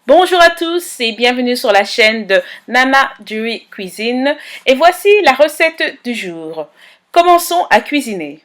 Bonjour à tous et bienvenue sur la chaîne de Nana Dewey Cuisine et voici la recette du jour. Commençons à cuisiner.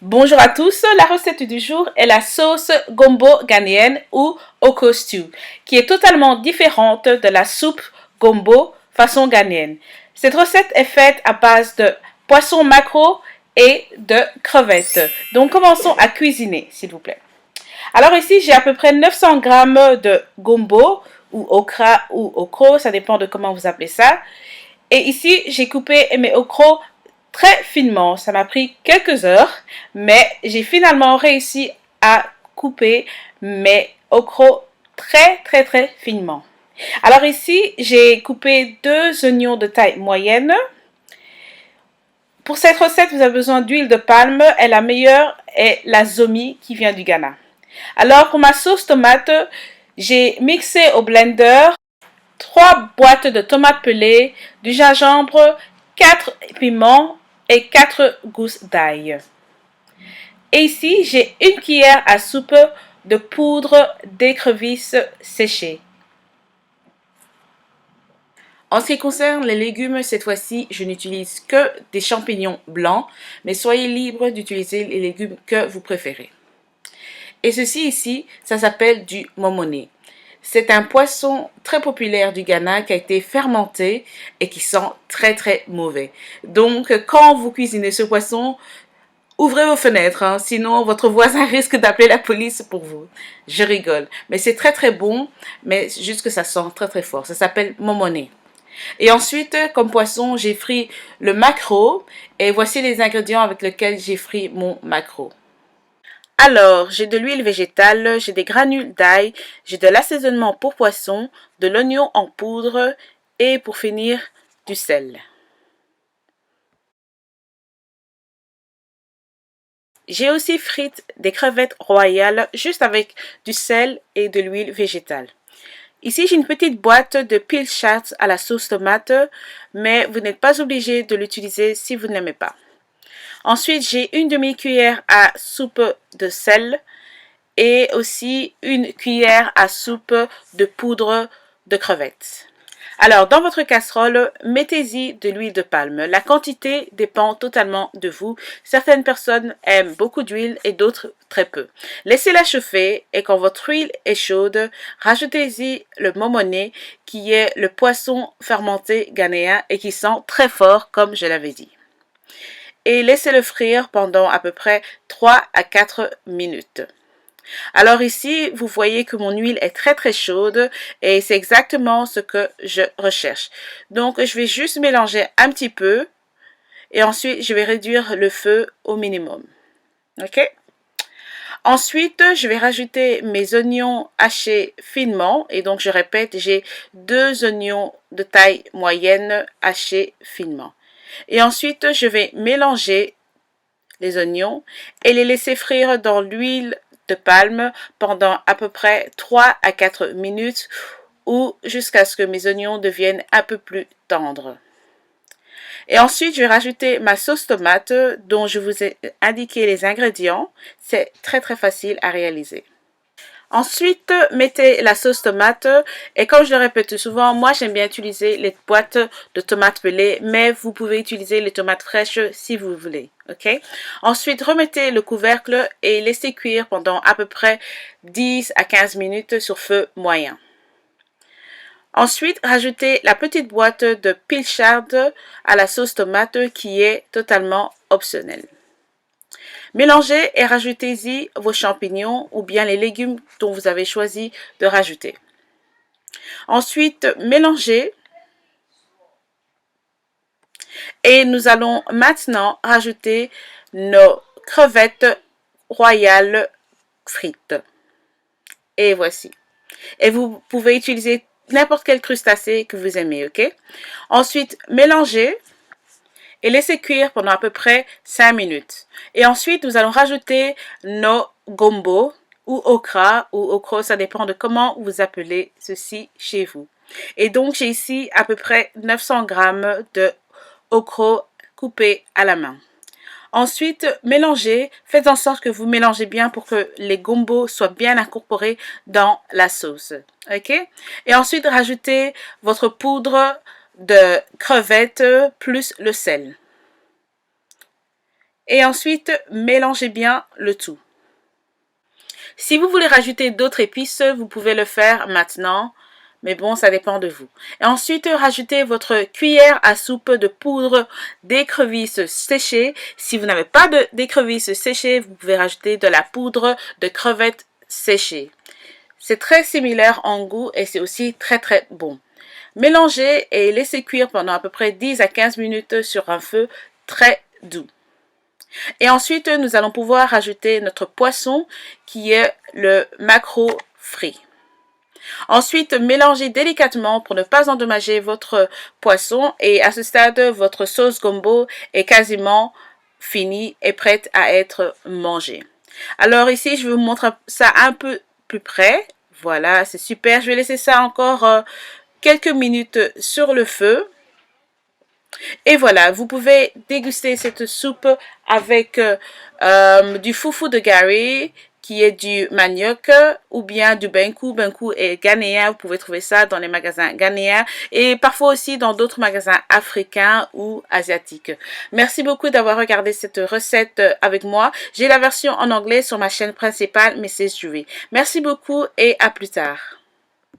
Bonjour à tous, la recette du jour est la sauce gombo ghanéenne ou oko stew, qui est totalement différente de la soupe gombo façon ghanéenne. Cette recette est faite à base de poisson maquereau et de crevettes. Donc commençons à cuisiner s'il vous plaît. Alors ici j'ai à peu près 900 g de gombo ou okra ou okro, ça dépend de comment vous appelez ça. Et ici j'ai coupé mes okros très finement. Ça m'a pris quelques heures, mais j'ai finalement réussi à couper mes okros très finement. Alors ici, j'ai coupé 2 oignons de taille moyenne. Pour cette recette, vous avez besoin d'huile de palme et la meilleure est la zomi qui vient du Ghana. Alors pour ma sauce tomate, j'ai mixé au blender 3 boîtes de tomates pelées, du gingembre, 4 piments et 4 gousses d'ail. Et ici, j'ai une cuillère à soupe de poudre d'écrevisse séchée. En ce qui concerne les légumes, cette fois-ci, je n'utilise que des champignons blancs, mais soyez libre d'utiliser les légumes que vous préférez. Et ceci ici, ça s'appelle du momone. C'est un poisson très populaire du Ghana qui a été fermenté et qui sent très mauvais. Donc, quand vous cuisinez ce poisson, ouvrez vos fenêtres, hein, sinon votre voisin risque d'appeler la police pour vous. Je rigole. Mais c'est très bon, mais juste que ça sent très fort. Ça s'appelle momone. Et ensuite, comme poisson, j'ai frit le maquereau. Et voici les ingrédients avec lesquels j'ai frit mon maquereau. Alors, j'ai de l'huile végétale, j'ai des granules d'ail, j'ai de l'assaisonnement pour poisson, de l'oignon en poudre et pour finir, du sel. J'ai aussi frite des crevettes royales juste avec du sel et de l'huile végétale. Ici, j'ai une petite boîte de pilchards à la sauce tomate, mais vous n'êtes pas obligé de l'utiliser si vous ne l'aimez pas. Ensuite, j'ai une demi-cuillère à soupe de sel et aussi une cuillère à soupe de poudre de crevettes. Alors, dans votre casserole, mettez-y de l'huile de palme. La quantité dépend totalement de vous. Certaines personnes aiment beaucoup d'huile et d'autres très peu. Laissez-la chauffer et quand votre huile est chaude, rajoutez-y le momone qui est le poisson fermenté ghanéen et qui sent très fort comme je l'avais dit. Et laissez-le frire pendant à peu près 3 à 4 minutes. Alors ici, vous voyez que mon huile est très chaude et c'est exactement ce que je recherche. Donc, je vais juste mélanger un petit peu et ensuite, je vais réduire le feu au minimum. OK? Ensuite, je vais rajouter mes oignons hachés finement et donc, je répète, j'ai 2 oignons de taille moyenne hachés finement. Et ensuite, je vais mélanger les oignons et les laisser frire dans l'huile de palme pendant à peu près 3 à 4 minutes ou jusqu'à ce que mes oignons deviennent un peu plus tendres. Et ensuite, je vais rajouter ma sauce tomate dont je vous ai indiqué les ingrédients. C'est très facile à réaliser. Ensuite, mettez la sauce tomate et comme je le répète souvent, moi j'aime bien utiliser les boîtes de tomates pelées, mais vous pouvez utiliser les tomates fraîches si vous voulez. Ok. Ensuite, remettez le couvercle et laissez cuire pendant à peu près 10 à 15 minutes sur feu moyen. Ensuite, rajoutez la petite boîte de pilchard à la sauce tomate qui est totalement optionnelle. Mélangez et rajoutez-y vos champignons ou bien les légumes dont vous avez choisi de rajouter. Ensuite, mélangez et nous allons maintenant rajouter nos crevettes royales frites. Et voici. Et vous pouvez utiliser n'importe quel crustacé que vous aimez, ok? Ensuite, mélangez et laissez cuire pendant à peu près 5 minutes. Et ensuite, nous allons rajouter nos gombo ou okra, ça dépend de comment vous appelez ceci chez vous. Et donc, j'ai ici à peu près 900 grammes de okra coupé à la main. Ensuite, mélangez, faites en sorte que vous mélangez bien pour que les gombos soient bien incorporés dans la sauce. Ok? Et ensuite, rajoutez votre poudre de crevettes plus le sel. Et ensuite, mélangez bien le tout. Si vous voulez rajouter d'autres épices, vous pouvez le faire maintenant. Mais bon, ça dépend de vous. Et ensuite, rajoutez votre cuillère à soupe de poudre d'écrevisse séchée. Si vous n'avez pas d'écrevisse séchée, vous pouvez rajouter de la poudre de crevettes séchée. C'est très similaire en goût et c'est aussi très très bon. Mélangez et laissez cuire pendant à peu près 10 à 15 minutes sur un feu très doux. Et ensuite, nous allons pouvoir rajouter notre poisson qui est le maquereau frit. Ensuite, mélangez délicatement pour ne pas endommager votre poisson et à ce stade, votre sauce gombo est quasiment finie et prête à être mangée. Alors ici, je vous montre ça un peu plus près. Voilà, c'est super. Je vais laisser ça encore quelques minutes sur le feu. Et voilà, vous pouvez déguster cette soupe avec du foufou de Gary, qui est du manioc, ou bien du benkou. Benkou est ghanéen, vous pouvez trouver ça dans les magasins ghanéens et parfois aussi dans d'autres magasins africains ou asiatiques. Merci beaucoup d'avoir regardé cette recette avec moi. J'ai la version en anglais sur ma chaîne principale, Mrs. Julie. Merci beaucoup et à plus tard.